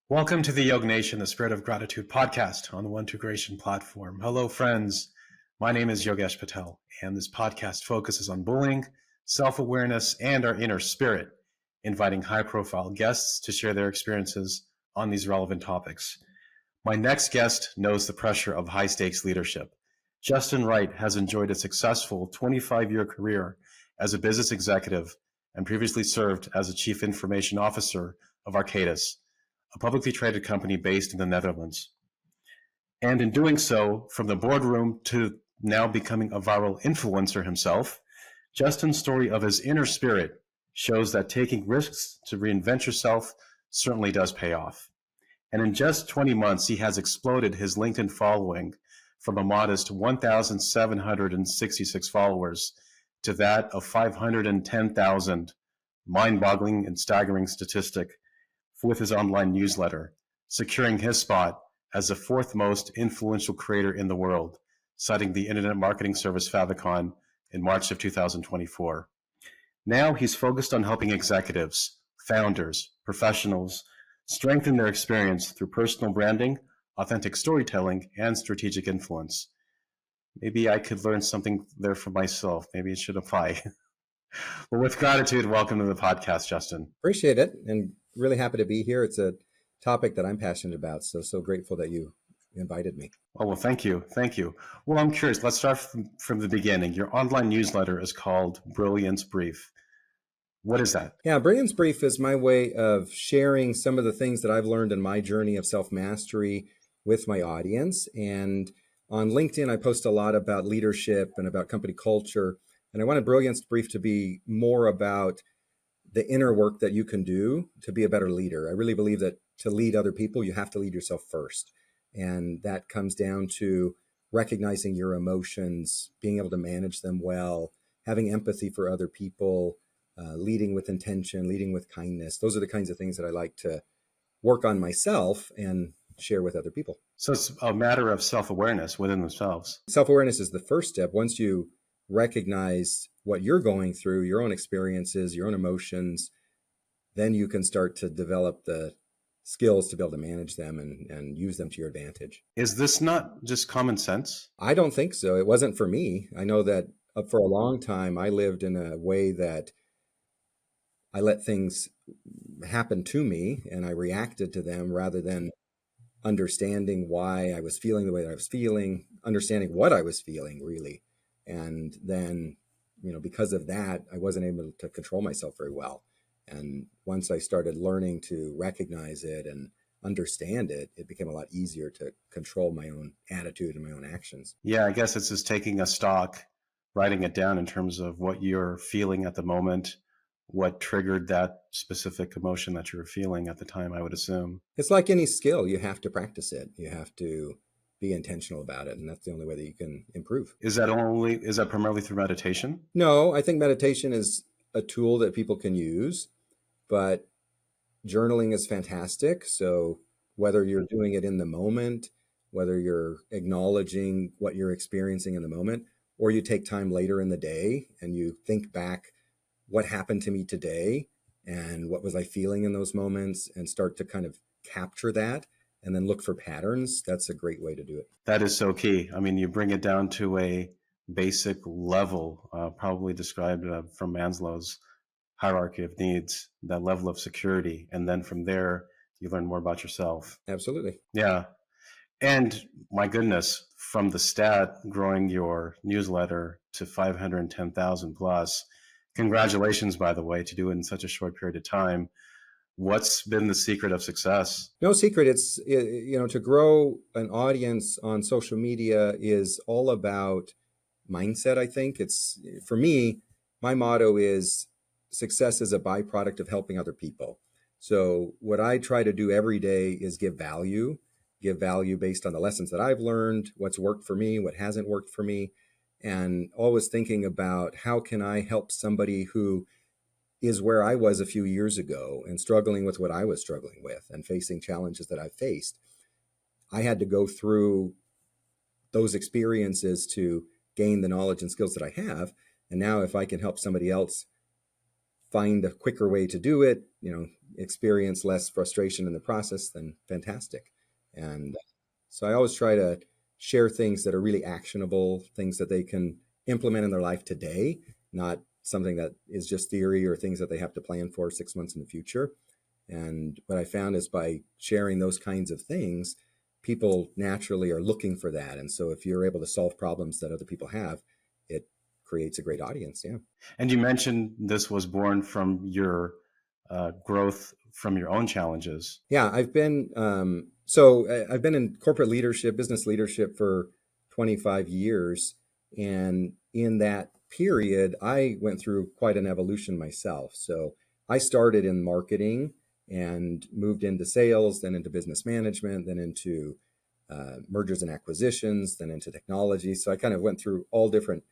Welcome to the YoggNation, the Spirit of Gratitude podcast on the One2Gration platform. Hello, friends. My name is Yogesh Patel, and this podcast focuses on bullying, self-awareness, and our inner spirit, inviting high-profile guests to share their experiences on these relevant topics. My next guest knows the pressure of high-stakes leadership. Justin Wright has enjoyed a successful 25-year career as a business executive and previously served as a chief information officer of Arcadis, a publicly traded company based in the Netherlands. And in doing so, from the boardroom to now becoming a viral influencer himself, Justin's story of his inner spirit shows that taking risks to reinvent yourself certainly does pay off. And in just 20 months, he has exploded his LinkedIn following from a modest 1,766 followers to that of 510,000, mind-boggling and staggering statistic with his online newsletter, securing his spot as the fourth most influential creator in the world, citing the internet marketing service Favicon in March of 2024. Now he's focused on helping executives, founders, professionals strengthen their experience through personal branding, authentic storytelling, and strategic influence. Maybe I could learn something there for myself. Maybe it should apply. Well, with gratitude, welcome to the podcast, Justin. Appreciate it, and really happy to be here. It's a topic that I'm passionate about, so grateful that you invited me. Oh, well, thank you. Thank you. Well, I'm curious. Let's start from the beginning. Your online newsletter is called Brilliance Brief. What is that? Yeah, Brilliance Brief is my way of sharing some of the things that I've learned in my journey of self-mastery with my audience. And on LinkedIn, I post a lot about leadership and about company culture. And I wanted Brilliance Brief to be more about the inner work that you can do to be a better leader. I really believe that to lead other people, you have to lead yourself first. And that comes down to recognizing your emotions, being able to manage them well, having empathy for other people, leading with intention, leading with kindness. Those are the kinds of things that I like to work on myself and share with other people. So it's a matter of self-awareness within themselves. Self-awareness is the first step. Once you recognize what you're going through, your own experiences, your own emotions, then you can start to develop the skills to be able to manage them and use them to your advantage. Is this not just common sense? I don't think so. It wasn't for me. I know that for a long time, I lived in a way that I let things happen to me and I reacted to them rather than understanding why I was feeling the way that I was feeling, understanding what I was feeling really. And then, because of that, I wasn't able to control myself very well. And once I started learning to recognize it and understand it, it became a lot easier to control my own attitude and my own actions. Yeah, I guess it's just taking a stock, writing it down in terms of what you're feeling at the moment, what triggered that specific emotion that you were feeling at the time, I would assume. It's like any skill. You have to practice it. You have to be intentional about it. And that's the only way that you can improve. Is that primarily through meditation? No, I think meditation is a tool that people can use, but journaling is fantastic. So whether you're doing it in the moment, whether you're acknowledging what you're experiencing in the moment, or you take time later in the day and you think back, what happened to me today and what was I feeling in those moments, and start to kind of capture that and then look for patterns. That's a great way to do it. That is so key. I mean, you bring it down to a basic level, probably described from Maslow's hierarchy of needs, that level of security. And then from there, you learn more about yourself. Absolutely. Yeah. And my goodness, from the stat growing your newsletter to 510,000 plus, congratulations, by the way, to do it in such a short period of time. What's been the secret of success? No secret. It's, to grow an audience on social media is all about mindset, I think. It's, for me, my motto is success is a byproduct of helping other people. So what I try to do every day is give value based on the lessons that I've learned, what's worked for me, what hasn't worked for me, and always thinking about how can I help somebody who is where I was a few years ago and struggling with what I was struggling with and facing challenges that I faced. I had to go through those experiences to gain the knowledge and skills that I have. And now if I can help somebody else find a quicker way to do it, experience less frustration in the process, then fantastic. And so I always try to share things that are really actionable, things that they can implement in their life today, not something that is just theory or things that they have to plan for 6 months in the future. And what I found is by sharing those kinds of things, people naturally are looking for that. And so if you're able to solve problems that other people have, it creates a great audience. Yeah. And you mentioned this was born from your growth from your own challenges. Yeah, I've been I've been in corporate leadership, business leadership for 25 years, and in that period, I went through quite an evolution myself. So I started in marketing and moved into sales, then into business management, then into mergers and acquisitions, then into technology. So I kind of went through all different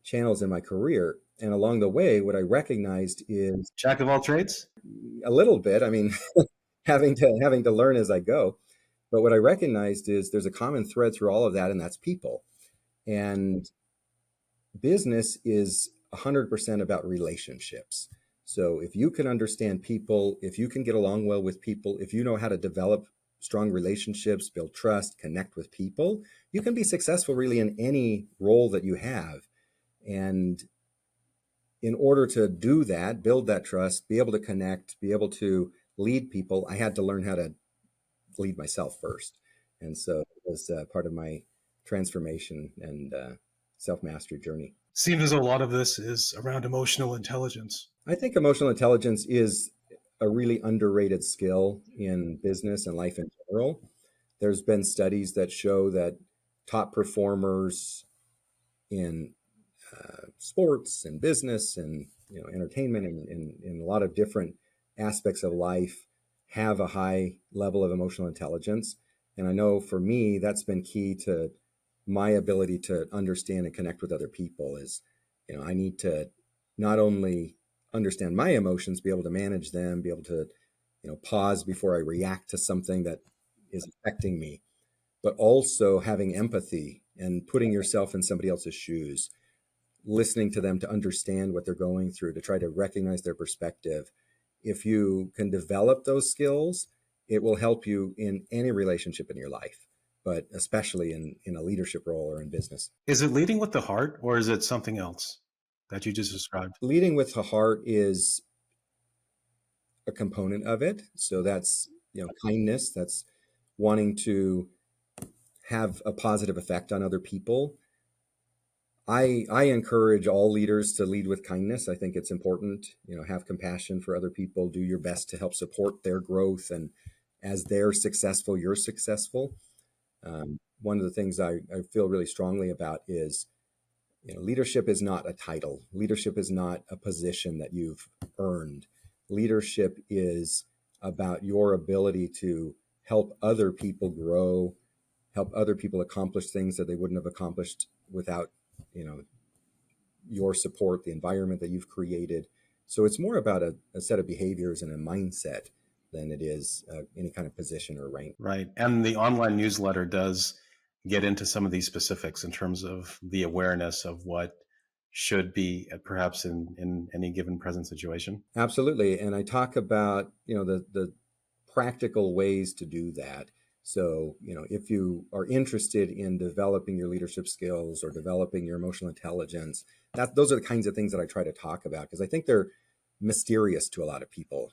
channels in my career, and along the way, what I recognized is Jack of all trades? a little bit. I mean, having to learn as I go. But what I recognized is there's a common thread through all of that, and that's people. And business is 100% about relationships. So if you can understand people, if you can get along well with people, if you know how to develop strong relationships, build trust, connect with people, you can be successful really in any role that you have. And in order to do that, build that trust, be able to connect, be able to lead people, I had to learn how to lead myself first. And so it was part of my transformation and self-mastery journey. Seems as though a lot of this is around emotional intelligence. I think emotional intelligence is a really underrated skill in business and life in general. There's been studies that show that top performers in sports and business and entertainment and in a lot of different aspects of life have a high level of emotional intelligence. And I know for me, that's been key to my ability to understand and connect with other people is, I need to not only understand my emotions, be able to manage them, be able to, pause before I react to something that is affecting me, but also having empathy and putting yourself in somebody else's shoes, listening to them to understand what they're going through, to try to recognize their perspective. If you can develop those skills, it will help you in any relationship in your life, but especially in a leadership role or in business. Is it leading with the heart, or is it something else that you just described? Leading with the heart is a component of it. So that's, kindness, that's wanting to have a positive effect on other people. I encourage all leaders to lead with kindness. I think it's important, have compassion for other people, do your best to help support their growth. And as they're successful, you're successful. One of the things I feel really strongly about is, leadership is not a title. Leadership is not a position that you've earned. Leadership is about your ability to help other people grow, help other people accomplish things that they wouldn't have accomplished without, your support, the environment that you've created. So it's more about a set of behaviors and a mindset than it is any kind of position or rank. Right. And the online newsletter does get into some of these specifics in terms of the awareness of what should be perhaps in any given present situation. Absolutely. And I talk about, the practical ways to do that. So, if you are interested in developing your leadership skills or developing your emotional intelligence, those are the kinds of things that I try to talk about because I think they're mysterious to a lot of people.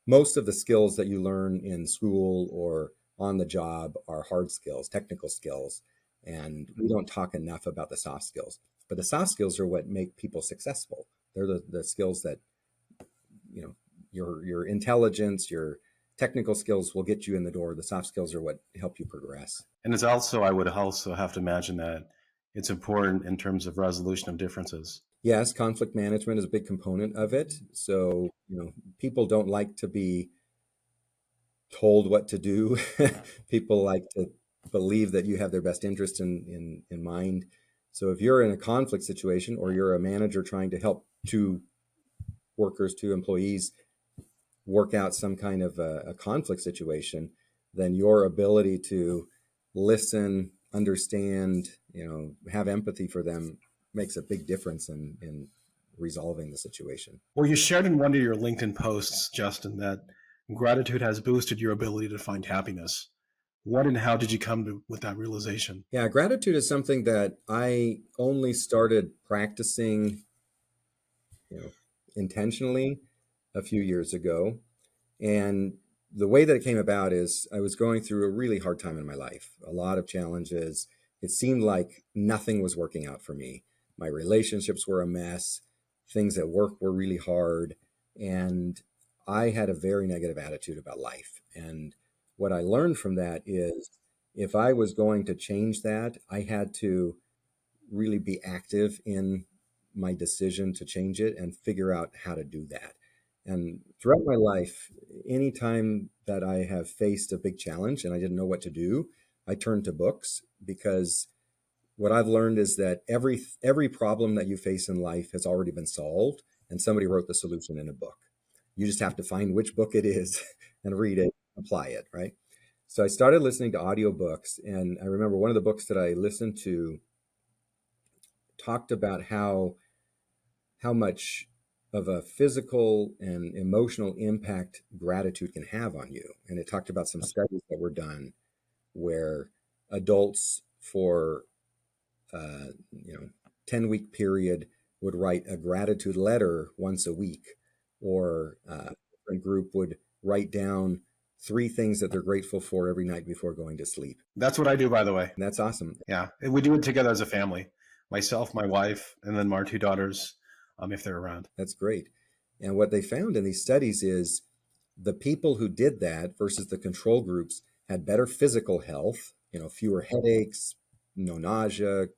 Most of the skills that you learn in school or on the job are hard skills, technical skills, and we don't talk enough about the soft skills. But the soft skills are what make people successful. They're the skills that, your intelligence, your technical skills will get you in the door. The soft skills are what help you progress. And it's also, I would also have to imagine that it's important in terms of resolution of differences. Yes, conflict management is a big component of it. So, people don't like to be told what to do. People like to believe that you have their best interest in mind. So if you're in a conflict situation or you're a manager trying to help two workers, two employees work out some kind of a conflict situation, then your ability to listen, understand, have empathy for them makes a big difference in resolving the situation. Well, you shared in one of your LinkedIn posts, Justin, that gratitude has boosted your ability to find happiness. What and how did you come to with that realization? Yeah, gratitude is something that I only started practicing, you know, intentionally a few years ago. And the way that it came about is I was going through a really hard time in my life, a lot of challenges. It seemed like nothing was working out for me. My relationships were a mess. Things at work were really hard. And I had a very negative attitude about life. And what I learned from that is if I was going to change that, I had to really be active in my decision to change it and figure out how to do that. And throughout my life, anytime that I have faced a big challenge and I didn't know what to do, I turned to books because what I've learned is that every problem that you face in life has already been solved and somebody wrote the solution in a book. You just have to find which book it is and read it, apply it, right? So I started listening to audiobooks, and I remember one of the books that I listened to talked about how much of a physical and emotional impact gratitude can have on you. And it talked about some studies that were done where adults for 10-week period would write a gratitude letter once a week, or a different group would write down 3 things that they're grateful for every night before going to sleep. That's what I do, by the way. And that's awesome. Yeah, we do it together as a family. Myself, my wife, and then our 2 daughters, if they're around. That's great. And what they found in these studies is the people who did that versus the control groups had better physical health, fewer headaches, no nausea,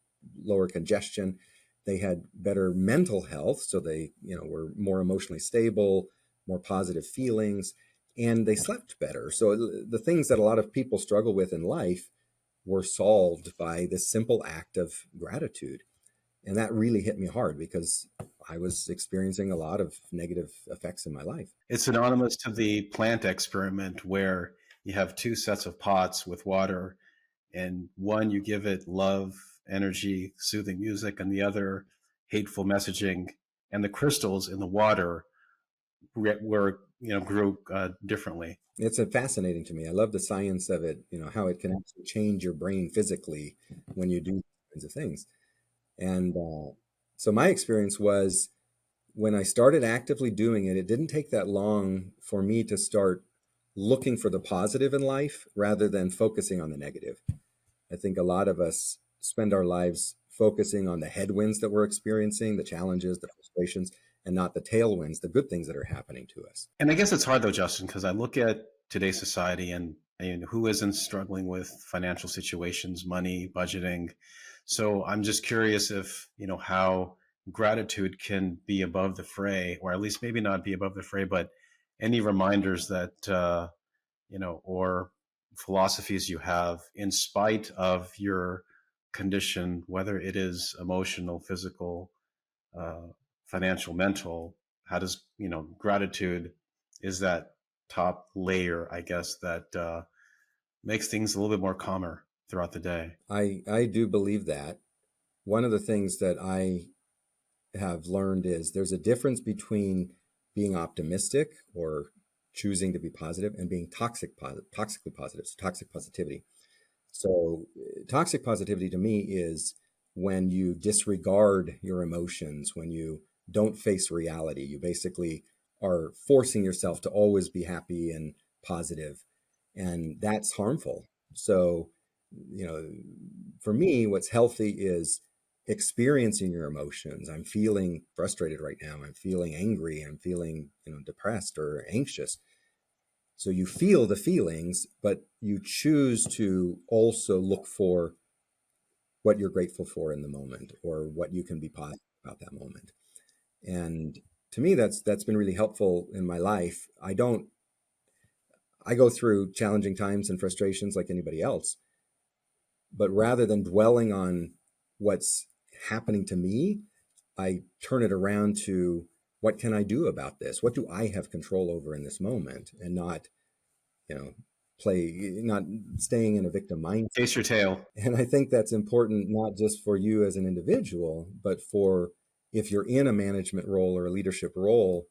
lower congestion. They had better mental health, so they, were more emotionally stable, more positive feelings, and they slept better. So the things that a lot of people struggle with in life were solved by this simple act of gratitude. And that really hit me hard because I was experiencing a lot of negative effects in my life. It's synonymous to the plant experiment where you have 2 sets of pots with water, and one you give it love, energy, soothing music, and the other hateful messaging. And the crystals in the water were grew differently. It's fascinating to me. I love the science of it, how it can actually change your brain physically when you do these kinds of things. And so my experience was when I started actively doing it, it didn't take that long for me to start looking for the positive in life rather than focusing on the negative. I think a lot of us spend our lives focusing on the headwinds that we're experiencing, the challenges, the frustrations, and not the tailwinds, the good things that are happening to us. And I guess it's hard though, Justin, because I look at today's society and who isn't struggling with financial situations, money, budgeting. So I'm just curious if, how gratitude can be above the fray, or at least maybe not be above the fray, but any reminders that, or philosophies you have in spite of your condition, whether it is emotional, physical, financial, mental. How does, gratitude is that top layer, I guess, that makes things a little bit more calmer throughout the day. I do believe that. One of the things that I have learned is there's a difference between being optimistic or choosing to be positive and being toxically positive, so toxic positivity. So toxic positivity to me is when you disregard your emotions, when you don't face reality. You basically are forcing yourself to always be happy and positive, and that's harmful. So, for me, what's healthy is experiencing your emotions. I'm feeling frustrated right now. I'm feeling angry. I'm feeling, depressed or anxious. So you feel the feelings, but you choose to also look for what you're grateful for in the moment or what you can be positive about that moment. And to me, that's been really helpful in my life. I go through challenging times and frustrations like anybody else, but rather than dwelling on what's happening to me, I turn it around to what can I do about this? What do I have control over in this moment? And not, not staying in a victim mindset. Face your tail. And I think that's important, not just for you as an individual, but for if you're in a management role or a leadership role,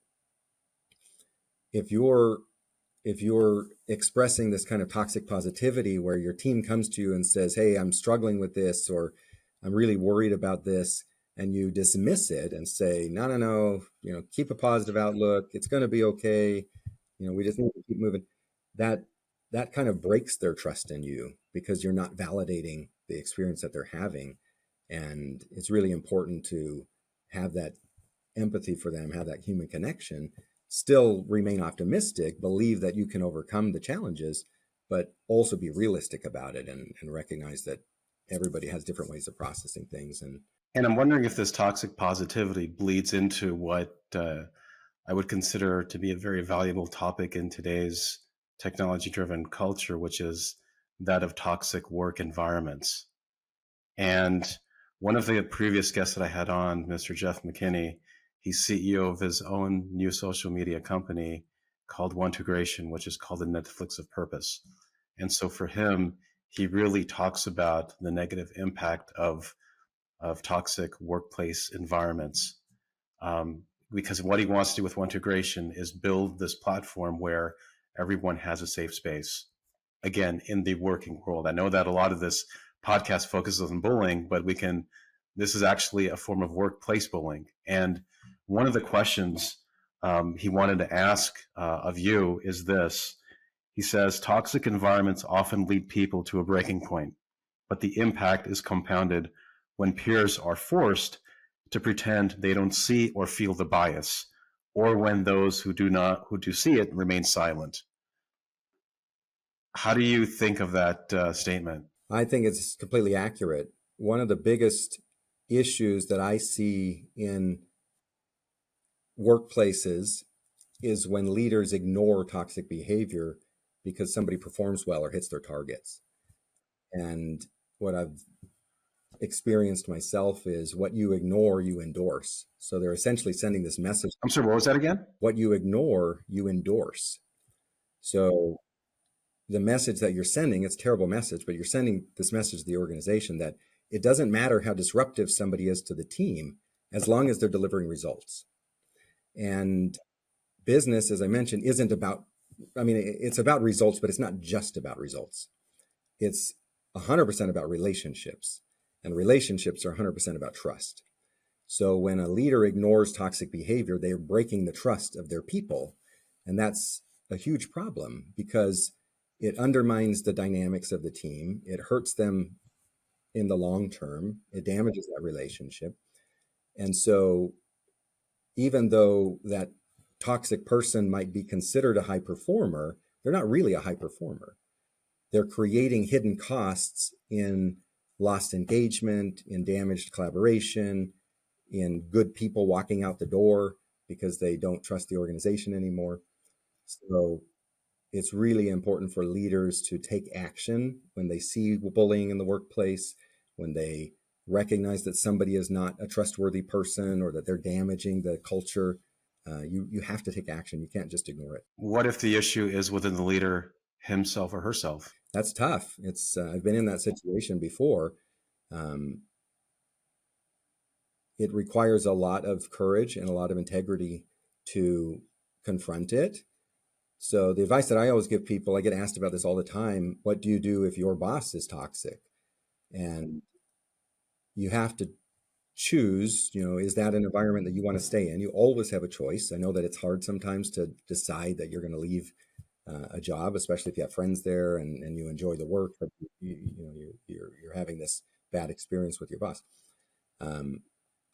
if you're expressing this kind of toxic positivity where your team comes to you and says, hey, I'm struggling with this, or I'm really worried about this, and you dismiss it and say, no, no, no, keep a positive outlook. It's going to be okay. We just need to keep moving. That kind of breaks their trust in you because you're not validating the experience that they're having. And it's really important to have that empathy for them, have that human connection, still remain optimistic, believe that you can overcome the challenges, but also be realistic about it and recognize that everybody has different ways of processing things. And I'm wondering if this toxic positivity bleeds into what I would consider to be a very valuable topic in today's technology-driven culture, which is that of toxic work environments. And one of the previous guests that I had on, Mr. Jeff McKinney, he's CEO of his own new social media company called YoggNation, which is called the Netflix of Purpose. And so for him, he really talks about the negative impact of toxic workplace environments. Because what he wants to do with YoggNation is build this platform where everyone has a safe space, again, in the working world. I know that a lot of this podcast focuses on bullying, but this is actually a form of workplace bullying. And one of the questions he wanted to ask of you is this. He says, toxic environments often lead people to a breaking point, but the impact is compounded when peers are forced to pretend they don't see or feel the bias, or when those who do see it remain silent. How do you think of that statement? I think it's completely accurate. One of the biggest issues that I see in workplaces is when leaders ignore toxic behavior because somebody performs well or hits their targets. And what I've experienced myself is what you ignore, you endorse. So they're essentially sending this message. I'm sorry, what was that again? What you ignore, you endorse. So the message that you're sending, it's a terrible message, but you're sending this message to the organization that it doesn't matter how disruptive somebody is to the team as long as they're delivering results. And business, as I mentioned, isn't about, it's about results, but it's not just about results. It's 100% about relationships, and relationships are 100% about trust. So when a leader ignores toxic behavior, they're breaking the trust of their people. And that's a huge problem because it undermines the dynamics of the team. It hurts them in the long term. It damages that relationship. And so even though that toxic person might be considered a high performer, they're not really a high performer. They're creating hidden costs in lost engagement, in damaged collaboration, in good people walking out the door because they don't trust the organization anymore. So it's really important for leaders to take action when they see bullying in the workplace, when they recognize that somebody is not a trustworthy person or that they're damaging the culture. You have to take action. You can't just ignore it. What if the issue is within the leader himself or herself? That's tough. I've been in that situation before. It requires a lot of courage and a lot of integrity to confront it. So the advice that I always give people, I get asked about this all the time. What do you do if your boss is toxic? And you have to choose, is that an environment that you want to stay in? You always have a choice. I know that it's hard sometimes to decide that you're going to leave a job, especially if you have friends there and you enjoy the work, but you're having this bad experience with your boss.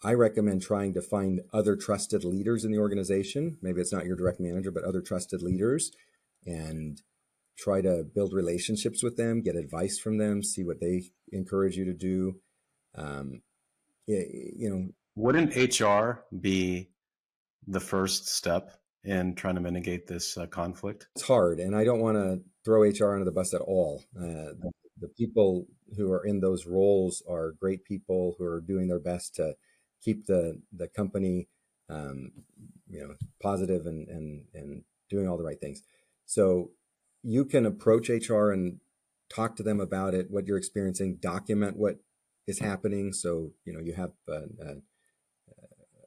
I recommend trying to find other trusted leaders in the organization. Maybe it's not your direct manager, but other trusted leaders, and try to build relationships with them, get advice from them, see what they encourage you to do. Wouldn't HR be the first step in trying to mitigate this conflict? It's hard, and I don't want to throw HR under the bus at all. The people who are in those roles are great people who are doing their best to keep the company positive and doing all the right things. So you can approach HR and talk to them about it, what you're experiencing, document what is happening. So you have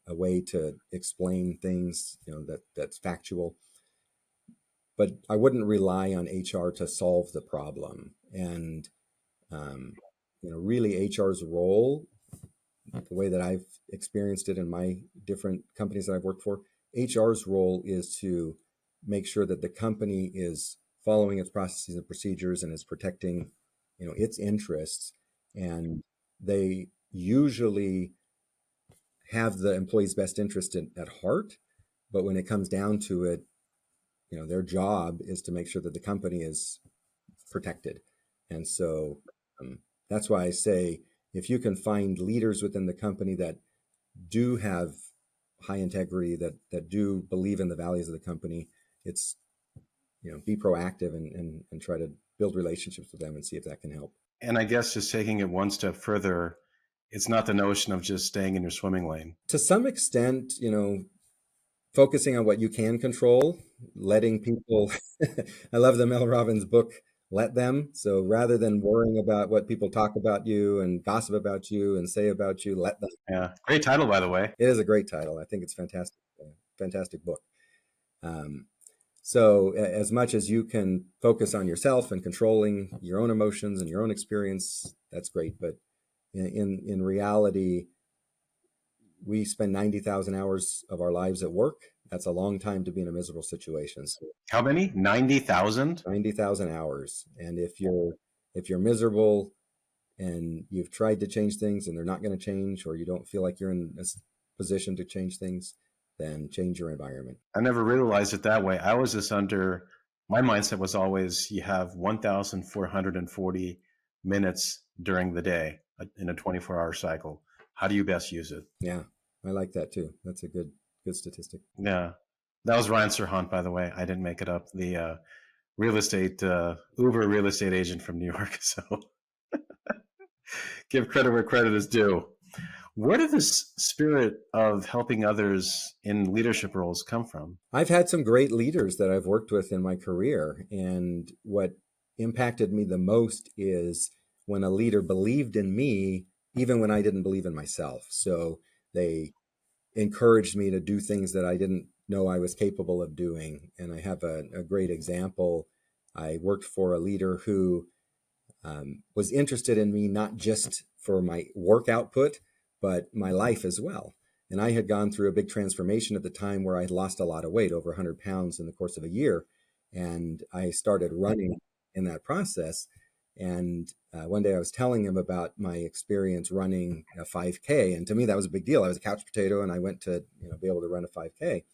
a way to explain things, that's factual. But I wouldn't rely on HR to solve the problem. And really HR's role, the way that I've experienced it in my different companies that I've worked for, HR's role is to make sure that the company is following its processes and procedures and is protecting, its interests. And they usually have the employee's best interest at heart. But when it comes down to it, their job is to make sure that the company is protected. And so that's why I say, if you can find leaders within the company that do have high integrity, that do believe in the values of the company, it's, be proactive and try to build relationships with them and see if that can help. And I guess just taking it one step further, it's not the notion of just staying in your swimming lane. To some extent, focusing on what you can control, letting people, I love the Mel Robbins book, Let Them. So rather than worrying about what people talk about you and gossip about you and say about you, let them. Yeah. Great title, by the way. It is a great title. I think it's fantastic. Fantastic book. So as much as you can focus on yourself and controlling your own emotions and your own experience, that's great. But in reality, we spend 90,000 hours of our lives at work. That's a long time to be in a miserable situation. So how many? 90,000? 90,000 hours. And if you're miserable and you've tried to change things and they're not going to change, or you don't feel like you're in a position to change things, then change your environment. I never realized it that way. I was just under, my mindset was always, you have 1,440 minutes during the day in a 24-hour cycle. How do you best use it? Yeah, I like that too. That's a good statistic. Yeah. That was Ryan Serhant, by the way. I didn't make it up. The real estate, Uber real estate agent from New York. So give credit where credit is due. Where did this spirit of helping others in leadership roles come from? I've had some great leaders that I've worked with in my career. And what impacted me the most is when a leader believed in me, even when I didn't believe in myself. So they encouraged me to do things that I didn't know I was capable of doing. And I have a great example. I worked for a leader who was interested in me, not just for my work output, but my life as well. And I had gone through a big transformation at the time where I had lost a lot of weight, over 100 pounds in the course of a year. And I started running in that process. And one day I was telling him about my experience running a 5K. And to me, that was a big deal. I was a couch potato and I went to be able to run a 5K.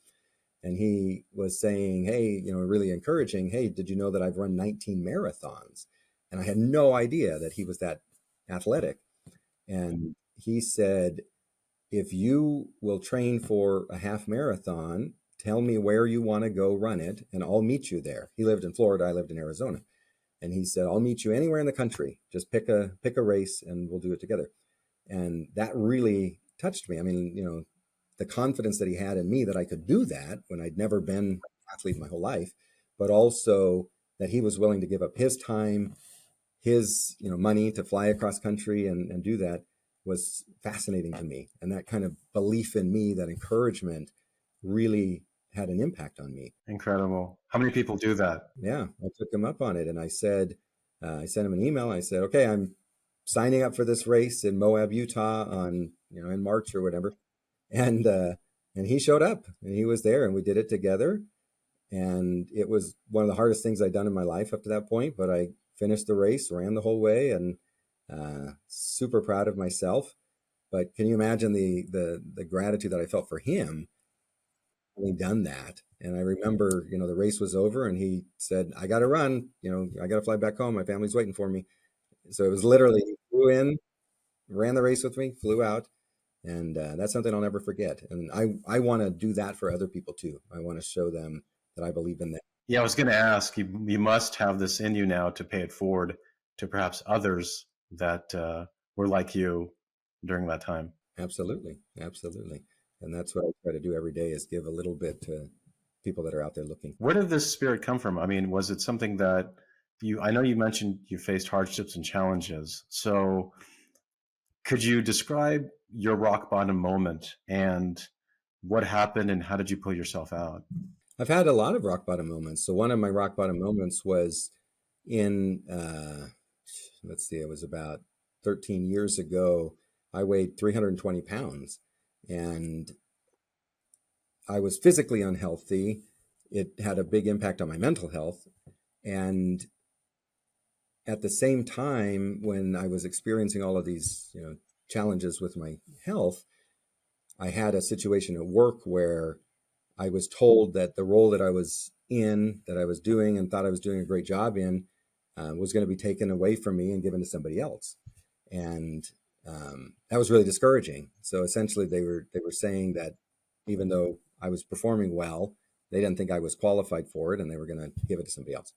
And he was saying, hey, really encouraging, hey, did you know that I've run 19 marathons? And I had no idea that he was that athletic. And he said, if you will train for a half marathon, tell me where you want to go run it, and I'll meet you there. He lived in Florida. I lived in Arizona. And he said, I'll meet you anywhere in the country. Just pick a race and we'll do it together. And that really touched me. I mean, the confidence that he had in me that I could do that when I'd never been an athlete my whole life, but also that he was willing to give up his time, his money to fly across country and do that was fascinating to me. And that kind of belief in me, that encouragement, really had an impact on me. Incredible. How many people do that? Yeah, I took him up on it, and I said, I sent him an email. I said, okay, I'm signing up for this race in Moab, Utah on in March or whatever. And he showed up, and he was there, and we did it together. And it was one of the hardest things I'd done in my life up to that point, but I finished the race, ran the whole way, and super proud of myself. But can you imagine the gratitude that I felt for him having done that? And I remember, the race was over and he said, I got to run, I got to fly back home. My family's waiting for me. So it was literally, he flew in, ran the race with me, flew out. And that's something I'll never forget. And I want to do that for other people too. I want to show them that I believe in them. Yeah, I was going to ask, you must have this in you now to pay it forward to perhaps others that were like you during that time. Absolutely. Absolutely. And that's what I try to do every day, is give a little bit to people that are out there looking. Where did this spirit come from? I mean, was it something that I know you mentioned you faced hardships and challenges. So could you describe your rock bottom moment and What happened and how did you pull yourself out? I've had a lot of rock bottom moments. So one of my rock bottom moments was in, let's see, it was about 13 years ago. I weighed 320 pounds and I was physically unhealthy. It had a big impact on my mental health. And at the same time, when I was experiencing all of these, challenges with my health, I had a situation at work where I was told that the role that I was in, that I was doing and thought I was doing a great job in, was going to be taken away from me and given to somebody else. And that was really discouraging. So essentially, they were saying that even though I was performing well, they didn't think I was qualified for it, and they were going to give it to somebody else.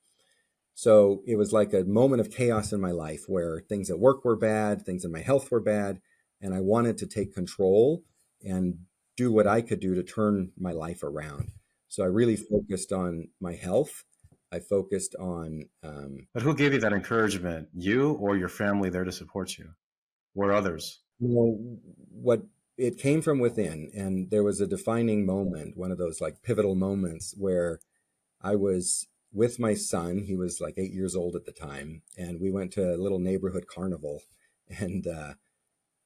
So it was like a moment of chaos in my life where things at work were bad, things in my health were bad, and I wanted to take control and do what I could do to turn my life around. So I really focused on my health. I focused on, But who gave you that encouragement? You or your family there to support you or others? what it came from within. And there was a defining moment, one of those like pivotal moments where I was with my son. He was like 8 years old at the time. And we went to a little neighborhood carnival and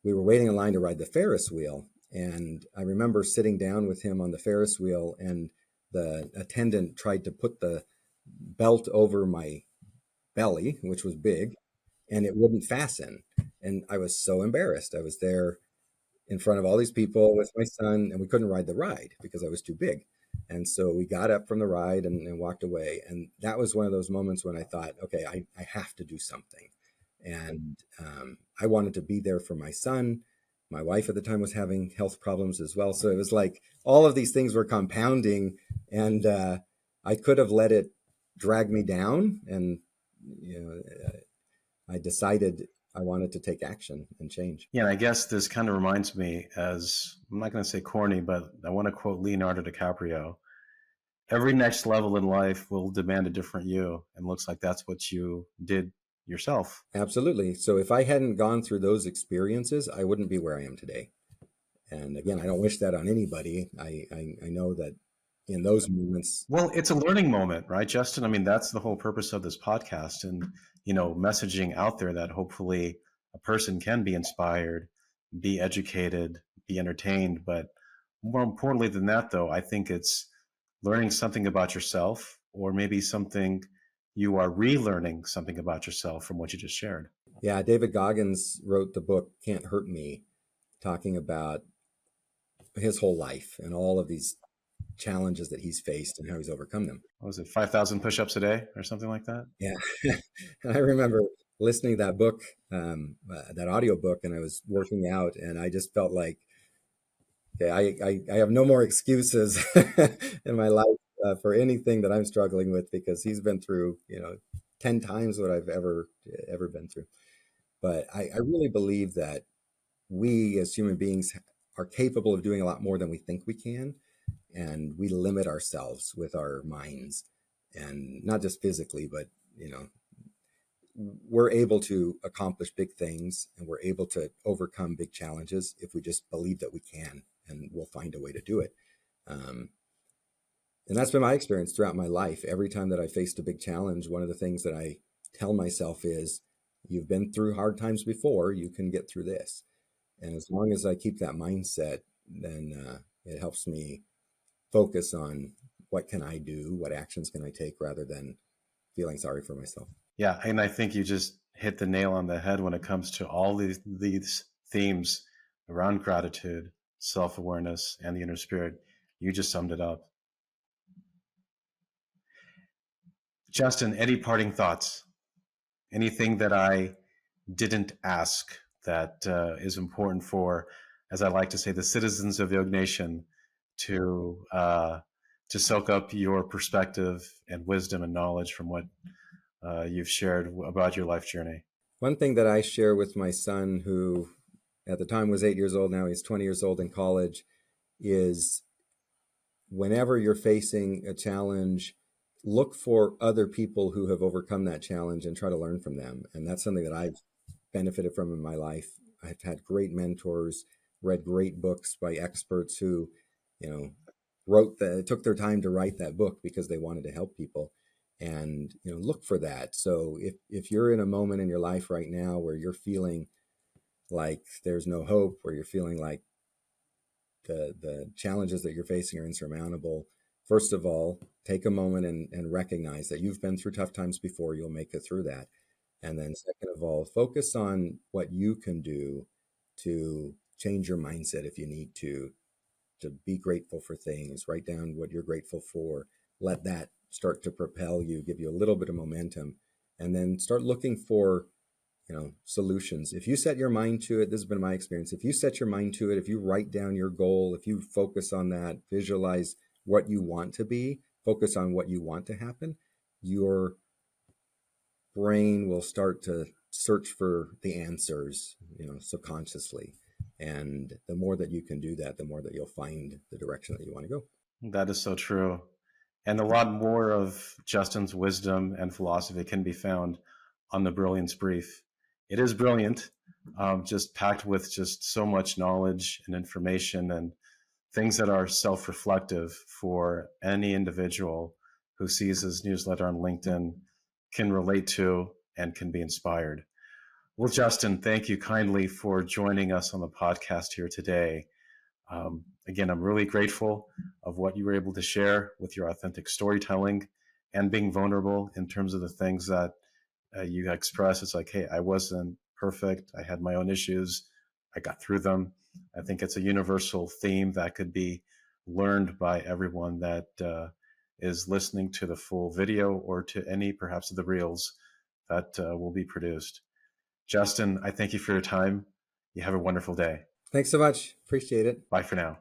we were waiting in line to ride the Ferris wheel. And I remember sitting down with him on the Ferris wheel, and the attendant tried to put the belt over my belly, which was big, and it wouldn't fasten. And I was so embarrassed. I was there in front of all these people with my son, and we couldn't ride the ride because I was too big. And so we got up from the ride and walked away. And that was one of those moments when I thought, okay, I have to do something. And I wanted to be there for my son. My wife at the time was having health problems as well. So it was like all of these things were compounding, and I could have let it drag me down. And, I decided I wanted to take action and change. Yeah, and I guess this kind of reminds me, as I'm not going to say corny, but I want to quote Leonardo DiCaprio. Every next level in life will demand a different you. And looks like that's what you did yourself. Absolutely. So if I hadn't gone through those experiences, I wouldn't be where I am today. And again, I don't wish that on anybody. I know that in those moments. Well, it's a learning moment, right, Justin? I mean, that's the whole purpose of this podcast and, messaging out there that hopefully a person can be inspired, be educated, be entertained. But more importantly than that, though, I think it's learning something about yourself, or maybe something you are relearning something about yourself from what you just shared. Yeah, David Goggins wrote the book Can't Hurt Me, talking about his whole life and all of these challenges that he's faced and how he's overcome them. What was it, 5,000 push-ups a day or something like that? Yeah. And I remember listening to that book, that audio book, and I was working out, and I just felt like, okay, I have no more excuses in my life for anything that I'm struggling with, because he's been through, 10 times what I've ever been through. But I really believe that we as human beings are capable of doing a lot more than we think we can. And we limit ourselves with our minds, and not just physically, but, we're able to accomplish big things, and we're able to overcome big challenges if we just believe that we can, and we'll find a way to do it. And that's been my experience throughout my life. Every time that I faced a big challenge, one of the things that I tell myself is, you've been through hard times before, you can get through this. And as long as I keep that mindset, then it helps me focus on what can I do, what actions can I take, rather than feeling sorry for myself. Yeah, and I think you just hit the nail on the head when it comes to all these themes around gratitude, self-awareness, and the inner spirit. You just summed it up. Justin, any parting thoughts? Anything that I didn't ask that is important for, as I like to say, the citizens of YoggNation to soak up your perspective and wisdom and knowledge from what you've shared about your life journey? One thing that I share with my son, who at the time was 8 years old, now he's 20 years old in college, is whenever you're facing a challenge, look for other people who have overcome that challenge and try to learn from them. And that's something that I've benefited from in my life. I've had great mentors, read great books by experts who you know, took their time to write that book because they wanted to help people. And, look for that. So if you're in a moment in your life right now where you're feeling like there's no hope, where you're feeling like the challenges that you're facing are insurmountable, first of all, take a moment and recognize that you've been through tough times before. You'll make it through that. And then second of all, focus on what you can do to change your mindset if you need to be grateful for things. Write down what you're grateful for. Let that start to propel you, give you a little bit of momentum, and then start looking for, solutions. If you set your mind to it, this has been my experience. If you set your mind to it, if you write down your goal, if you focus on that, visualize what you want to be, focus on what you want to happen, your brain will start to search for the answers, subconsciously. And the more that you can do that, the more that you'll find the direction that you want to go. That is so true. And a lot more of Justin's wisdom and philosophy can be found on the Brilliance Brief. It is brilliant, just packed with just so much knowledge and information and things that are self-reflective for any individual who sees his newsletter on LinkedIn, can relate to, and can be inspired. Well, Justin, thank you kindly for joining us on the podcast here today. Again, I'm really grateful of what you were able to share with your authentic storytelling and being vulnerable in terms of the things that you express. It's like, hey, I wasn't perfect. I had my own issues. I got through them. I think it's a universal theme that could be learned by everyone that is listening to the full video or to any perhaps of the reels that will be produced. Justin, I thank you for your time. You have a wonderful day. Thanks so much. Appreciate it. Bye for now.